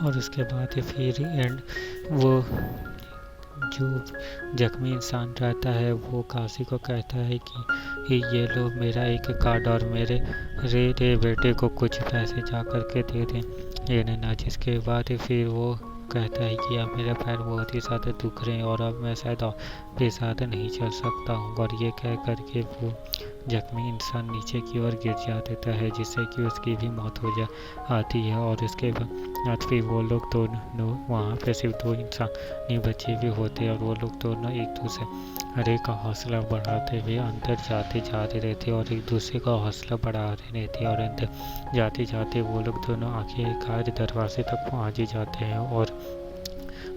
और उसके बाद फिर एंड वो जो जख्मी इंसान रहता है वो काशी को कहता है कि ये लो मेरा एक कार्ड और मेरे रे बेटे को कुछ पैसे जा कर के दे दें ये ना। जिसके बाद फिर वो कहता है कि अब मेरे पैर बहुत ही ज़्यादा दुख रहे हैं और अब मैं शायद पे ज़्यादा नहीं चल सकता हूँ। और ये कह करके वो जख्मी इंसान नीचे की ओर गिर जा देता है जिससे कि उसकी भी मौत हो जा आती है। और उसके बाद फिर वो लोग दोनों वहाँ पे सिर्फ दो इंसान नहीं बचे भी होते और वो लोग दोनों एक दूसरे का हौसला बढ़ाते हुए अंदर जाते जाते रहते और एक दूसरे का हौसला बढ़ा रहे रहते और अंदर जाते जाते वो लोग दोनों आखिरकार दरवाजे तक पहुँच ही जाते हैं। और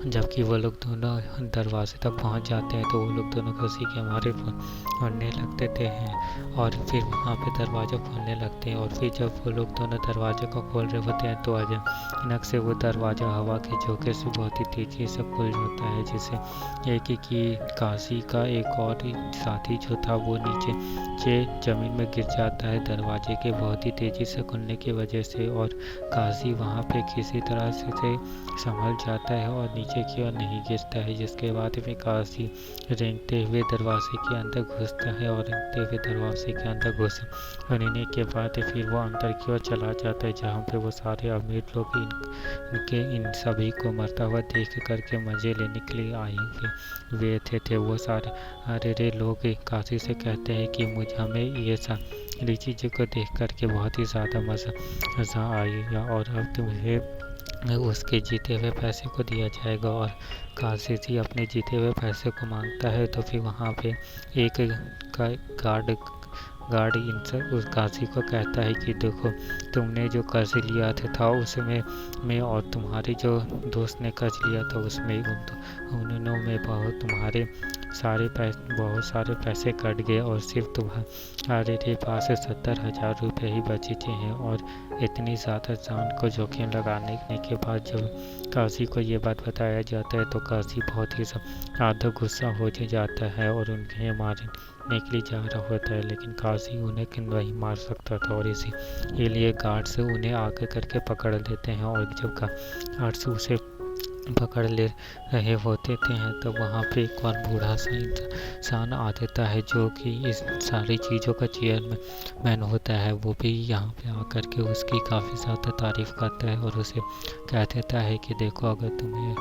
जबकि वो लोग दोनों दरवाजे तक पहुंच जाते हैं तो वो लोग दोनों खुशी के मारे पढ़ने लगते हैं और फिर वहाँ पे दरवाज़ा खोलने लगते हैं। और फिर जब वो लोग दोनों दरवाजे को खोल रहे होते हैं तो अचानक से वो दरवाज़ा हवा के झोंके से बहुत ही तेज़ी से खुल जाता है जिससे एक कि काशी का एक और साथी जो था वो नीचे ज़मीन में गिर जाता है दरवाजे के बहुत ही तेज़ी से खुलने की वजह से। और काशी वहाँ पे किसी तरह से संभल जाता है और नीचे की ओर नहीं गिरता है। जिसके बाद में काशी रेंगते हुए दरवाजे के अंदर घुसता है और रेंगते हुए दरवाजे के अंदर घुसने के बाद फिर वो अंदर की ओर चला जाता है जहाँ पे वो सारे अमीर लोग इनके इन सभी को मरता हुआ देख करके मज़े लेने के लिए आए हुए थे। वो सारे लोग काशी से कहते हैं कि हमें ये सारी चीज़ों को देख करके बहुत ही ज़्यादा मज़ा आएगा और अब तुम्हें उसके जीते हुए पैसे को दिया जाएगा। और काशी जी अपने जीते हुए पैसे को मांगता है तो फिर वहाँ पे एक गार्ड उस काशी को कहता है कि देखो तुमने जो कर्ज लिया था उसमें और तुम्हारे जो दोस्त ने कर्ज लिया था उसमें उन्होंने में तुम्हारे बहुत सारे पैसे कट गए और सिर्फ तुम्हारे पास 70,000 रुपये ही बचे हैं। और इतनी ज़्यादा जान को जोखिम लगाने के बाद जब काशी को ये बात बताया जाता है तो काशी बहुत ही ज़्यादा गुस्सा हो जाता है और उन्हें मारने के लिए जा रहा होता है। लेकिन काशी उन्हें नहीं मार सकता था और इसीलिए गार्ड्स उन्हें आगे करके पकड़ लेते हैं। और जब गार्ड्स उसे पकड़ ले रहे होते हैं तो वहाँ पे एक और बूढ़ा सा इंसान आ देता है जो कि इस सारी चीज़ों का चेयरमैन होता है। वो भी यहाँ पे आकर के उसकी काफ़ी ज़्यादा तारीफ़ करता है और उसे कह देता है कि देखो अगर तुम्हें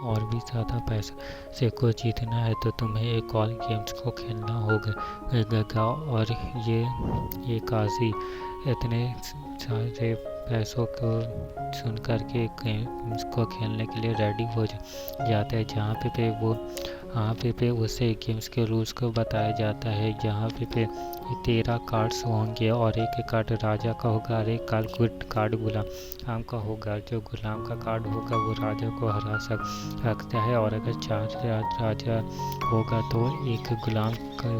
और भी ज़्यादा पैसे को जीतना है तो तुम्हें एक और गेम्स को खेलना होगा। और ये काशी इतने सारे पैसों को सुन कर के गेम्स को खेलने के लिए रेडी हो जाता है जहाँ पे उसे गेम्स के रूल्स को बताया जाता है जहाँ पे 13 कार्ड्स होंगे और एक कार्ड राजा का होगा और एक कार्ड गुलाम का होगा। जो गुलाम का कार्ड होगा वो राजा को हरा सकता है और अगर 4 राजा होगा तो एक गुलाम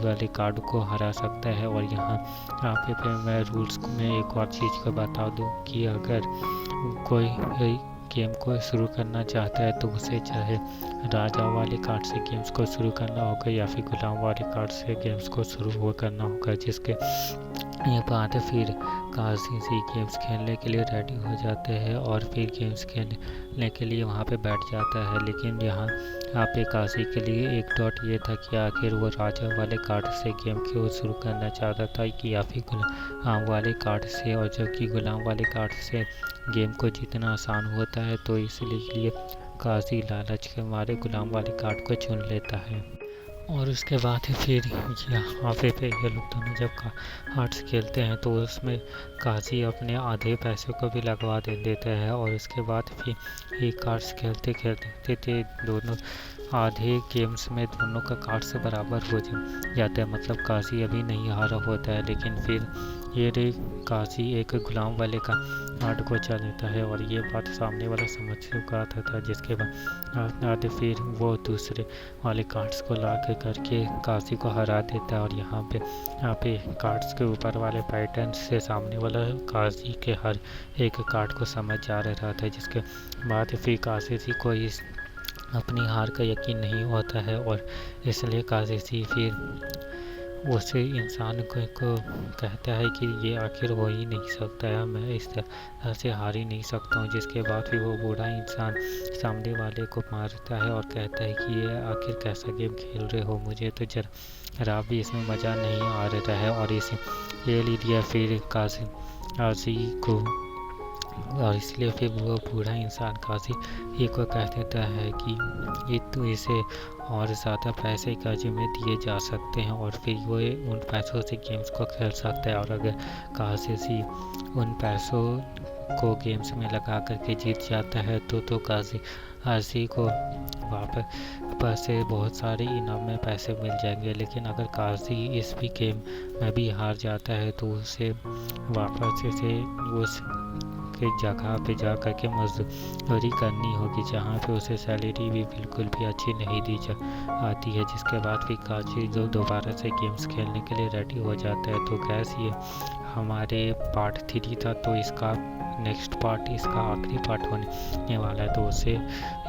वाले कार्ड को हरा सकता है। और यहाँ पे मैं रूल्स में एक और चीज़ को बता दूँ कि अगर कोई गेम को शुरू करना चाहता है तो उसे चाहे राजा वाले कार्ड से गेम्स को शुरू करना होगा या फिर गुलाम वाले कार्ड से गेम्स को शुरू करना होगा। जिसके ये बाद फिर काशी जी गेम्स खेलने के लिए रेडी हो जाते हैं और फिर गेम्स खेलने के लिए वहाँ पे बैठ जाता है। लेकिन यहाँ पे काशी के लिए एक डॉट ये था कि आखिर वो राजा वाले कार्ड से गेम क्यों शुरू करना चाहता था कि या फिर गुलाम वाले कार्ड से। और जबकि गुलाम वाले कार्ड से गेम को जीतना आसान होता है तो इसलिए काशी लालच के मारे गुलाम वाले कार्ड को चुन लेता है। और उसके बाद फिर यहाँ पे ये लोग दोनों जब कार्ड्स खेलते हैं तो उसमें काशी अपने आधे पैसे को भी लगवा देता है। और उसके बाद फिर ये कार्ड्स खेलते खेलते दोनों आधे गेम्स में दोनों का कार्ड्स बराबर हो जाता है। मतलब काशी अभी नहीं हारा होता है लेकिन फिर ये काशी एक गुलाम वाले का कार्ड को चला लेता है और ये बात सामने वाला समझ चुका था। जिसके बाद फिर वो दूसरे वाले कार्ड्स को ला करके काशी को हरा देता है। और यहाँ पे कार्ड्स के ऊपर वाले पैटर्न से सामने वाला काशी के हर एक कार्ड को समझ जा रहा था। जिसके बाद फिर काशी जी को इस अपनी हार का यकीन नहीं होता है और इसलिए काशी जी फिर उसे इंसान को कहता है कि ये आखिर हो ही नहीं सकता है, मैं इस तरह से हार ही नहीं सकता हूँ। जिसके बाद भी वो बूढ़ा इंसान सामने वाले को मारता है और कहता है कि ये आखिर कैसा गेम खेल रहे हो, मुझे तो जरा भी इसमें मज़ा नहीं आ रहा है। और इसे ये ले लिया फिर काजी को, और इसलिए फिर वो बूढ़ा इंसान काजी को कह देता है कि ये तो इसे और ज़्यादा पैसे कर्जे में दिए जा सकते हैं और फिर वो उन पैसों से गेम्स को खेल सकता है। और अगर काजी उन पैसों को गेम्स में लगा करके जीत जाता है तो काजी को वापस से बहुत सारे इनाम में पैसे मिल जाएंगे। लेकिन अगर काजी इस भी गेम में भी हार जाता है तो उसे वापस से उस के जगह पे जा कर के मजदूरी करनी होगी, जहाँ पे उसे सैलरी भी बिल्कुल भी अच्छी नहीं दी आती है। जिसके बाद फिर काजी जो दोबारा से गेम्स खेलने के लिए रेडी हो जाता है। तो गैस ये हमारे पार्ट 3 था, तो इसका नेक्स्ट पार्ट, इसका आखिरी पार्ट होने वाला है, तो उसे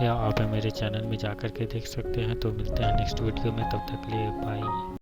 या आप मेरे चैनल में जा कर के देख सकते हैं। तो मिलते हैं नेक्स्ट वीडियो में, तब तक के लिए बाय।